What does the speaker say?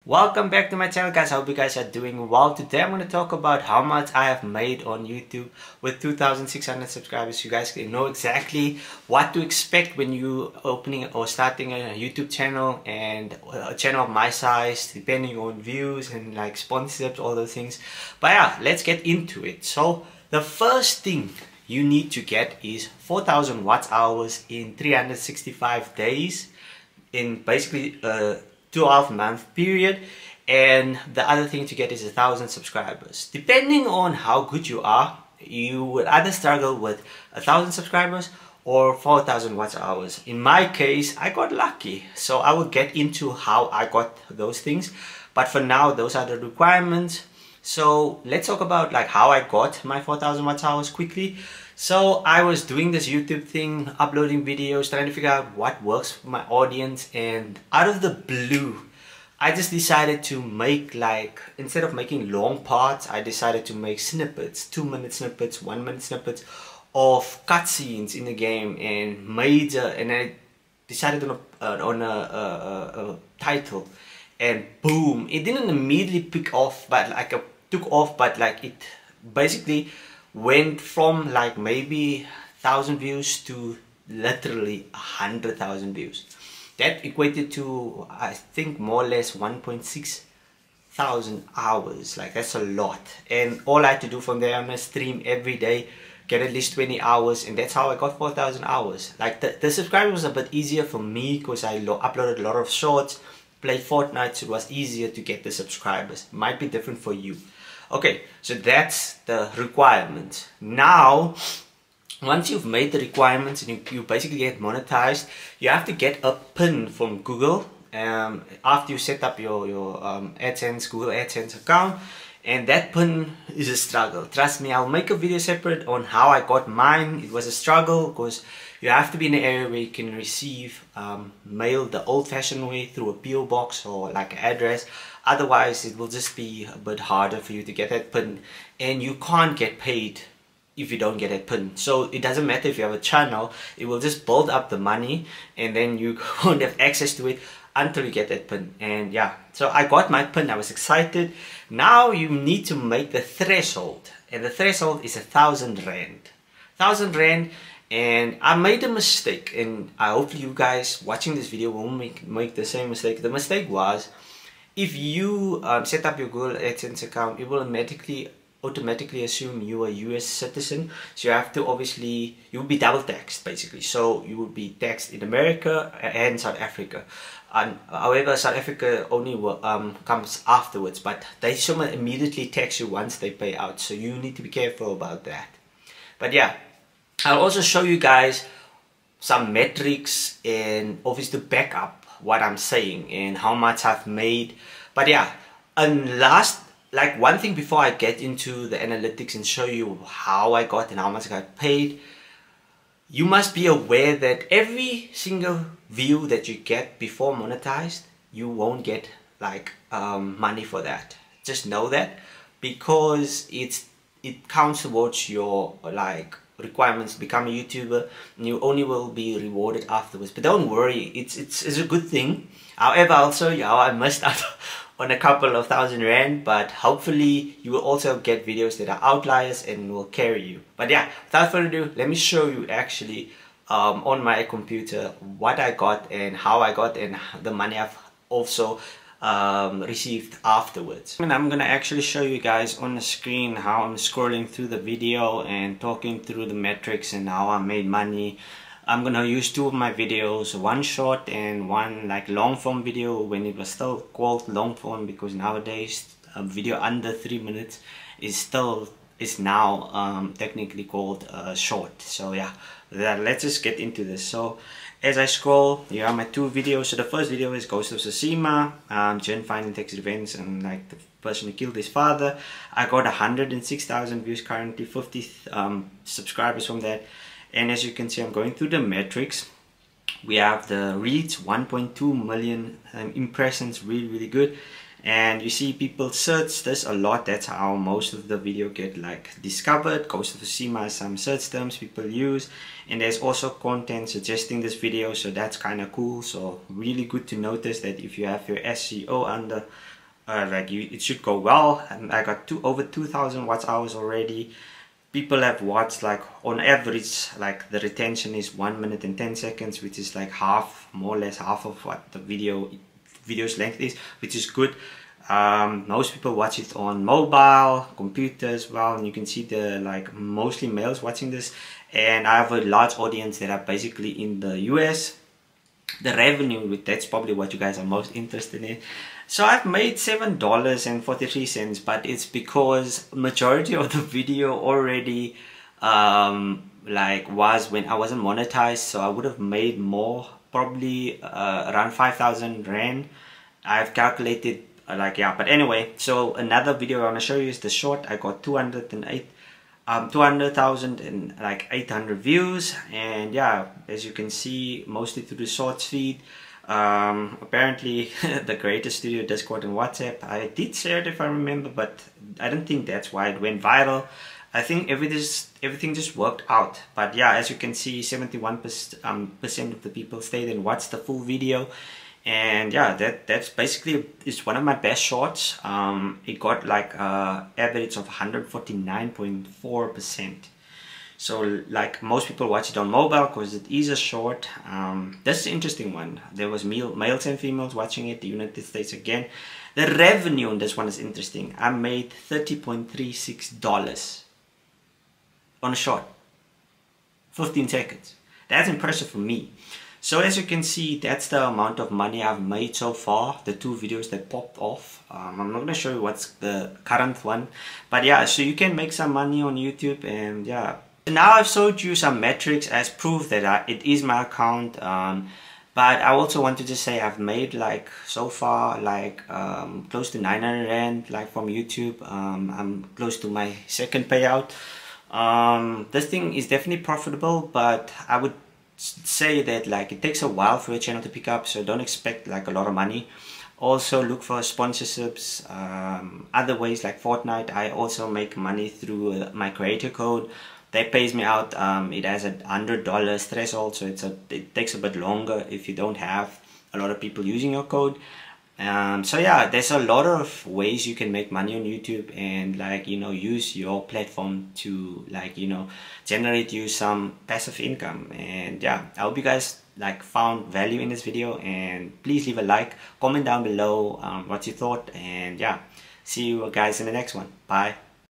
Welcome back to my channel, guys. I hope you guys are doing well. Today I'm going to talk about how much I have made on YouTube with 2,600 subscribers. You guys can know exactly what to expect when you opening or starting a YouTube channel, and a channel of my size, depending on views and like sponsorships, all those things. But yeah, let's get into it. So the first thing you need to get is 4,000 watch hours in 365 days in basically 12-month period, and the other thing to get is 1,000 subscribers. Depending on how good you are, you would either struggle with 1,000 subscribers or 4,000 watch hours. In my case, I got lucky, so I will get into how I got those things, but for now those are the requirements. So let's talk about like how I got my 4,000 watch hours quickly. So I was doing this YouTube thing, uploading videos, trying to figure out what works for my audience, and out of the blue, I just decided to make, like, instead of making long parts, I decided to make snippets, 2-minute snippets, 1-minute snippets of cutscenes in the game, and I decided on a title, and boom, it didn't immediately pick off, but like it took off, but like it basically went from like maybe 1,000 views to literally 100,000 views. That equated to, I think, more or less 1.6 thousand hours. Like, that's a lot. And all I had to do from there, I'm gonna stream every day, get at least 20 hours, and that's how I got 4,000 hours. Like, the subscribers was a bit easier for me because I uploaded a lot of shorts, played Fortnite, so it was easier to get the subscribers. Might be different for you. Okay, so that's the requirement. Now, once you've made the requirements and you basically get monetized, you have to get a pin from Google after you set up your AdSense, Google AdSense account, and that pin is a struggle. Trust me, I'll make a video separate on how I got mine. It was a struggle because you have to be in an area where you can receive mail the old-fashioned way through a PO box or like an address. Otherwise, it will just be a bit harder for you to get that pin, and you can't get paid if you don't get that pin. So it doesn't matter if you have a channel, it will just build up the money, and then you won't have access to it until you get that pin. And yeah, so I got my pin, I was excited. Now you need to make the threshold, and the threshold is 1,000 rand. 1,000 rand. And I made a mistake, and I hope you guys watching this video won't make the same mistake. The mistake was, if you set up your Google AdSense account, it will automatically assume you are a US citizen. So you have to, obviously, you will be double taxed basically. So you will be taxed in America and South Africa. However, South Africa only comes afterwards, but they should immediately tax you once they pay out. So you need to be careful about that. But yeah, I'll also show you guys some metrics and obviously to back up what I'm saying and how much I've made. But yeah, and last, like, one thing before I get into the analytics and show you how I got and how much I got paid, you must be aware that every single view that you get before monetized, you won't get like money for that. Just know that, because it counts towards your like requirements to become a YouTuber, and you only will be rewarded afterwards. But don't worry, it's a good thing. However, I'll show you how I missed out on a couple of 1,000 rand, but hopefully you will also get videos that are outliers and will carry you. But yeah, without further ado, let me show you actually on my computer what I got and how I got, and the money I've also received afterwards. And I'm gonna actually show you guys on the screen how I'm scrolling through the video and talking through the metrics and how I made money. I'm gonna use 2 of my videos, one short and one like long form video, when it was still called long form, because nowadays a video under 3 minutes is now technically called short. So yeah, let's just get into this. So as I scroll, here are my 2 videos. So the first video is Ghost of Tsushima, Jin finding takes revenge and like the person who killed his father. I got 106,000 views currently, 50 subscribers from that. And as you can see, I'm going through the metrics. We have the reach, 1.2 million impressions, really good. And you see people search this a lot. That's how most of the video get like discovered. Ghost of Tsushima has some search terms people use, and there's also content suggesting this video, so that's kind of cool. So really good to notice that if you have your SEO under like it should go well. And I got over 2,000 watch hours already. People have watched, like on average, like the retention is 1 minute and 10 seconds, which is like half, more or less half of what the video's length is, which is good. Most people watch it on mobile, computer as well, and you can see the like mostly males watching this. And I have a large audience that are basically in the US. The revenue, that's probably what you guys are most interested in. So I've made $7.43, but it's because majority of the video already like was when I wasn't monetized, so I would have made more, probably around 5,000 Rand. I've calculated like, yeah, but anyway, so another video I want to show you is the short. I got 200,800 views, and yeah, as you can see, mostly through the shorts feed. Apparently the Creator Studio Discord and WhatsApp, I did share it if I remember, but I don't think that's why it went viral. I think everything just worked out. But yeah, as you can see, 71% of the people stayed and watched the full video. And yeah, that's basically, it's one of my best shorts. It got like average of 149.4%. So like most people watch it on mobile because it is a short. That's an interesting one. There was males and females watching it. The United States again. The revenue on this one is interesting. I made $30.36 on a short, 15 seconds. That's impressive for me. So as you can see, that's the amount of money I've made so far, the 2 videos that popped off. I'm not going to show you what's the current one, but yeah, so you can make some money on YouTube. And yeah, now I've showed you some metrics as proof that it is my account. But I also want to just say I've made like so far like close to 900 Rand like from YouTube. I'm close to my second payout. This thing is definitely profitable, but I would say that like it takes a while for your channel to pick up, so don't expect like a lot of money. Also look for sponsorships, other ways like Fortnite. I also make money through my creator code that pays me out. It has a $100 threshold, so it takes a bit longer if you don't have a lot of people using your code. So yeah, there's a lot of ways you can make money on YouTube, and like, you know, use your platform to like, you know, generate you some passive income. And yeah, I hope you guys like found value in this video, and please leave a like, comment down below what you thought, and yeah, see you guys in the next one. Bye.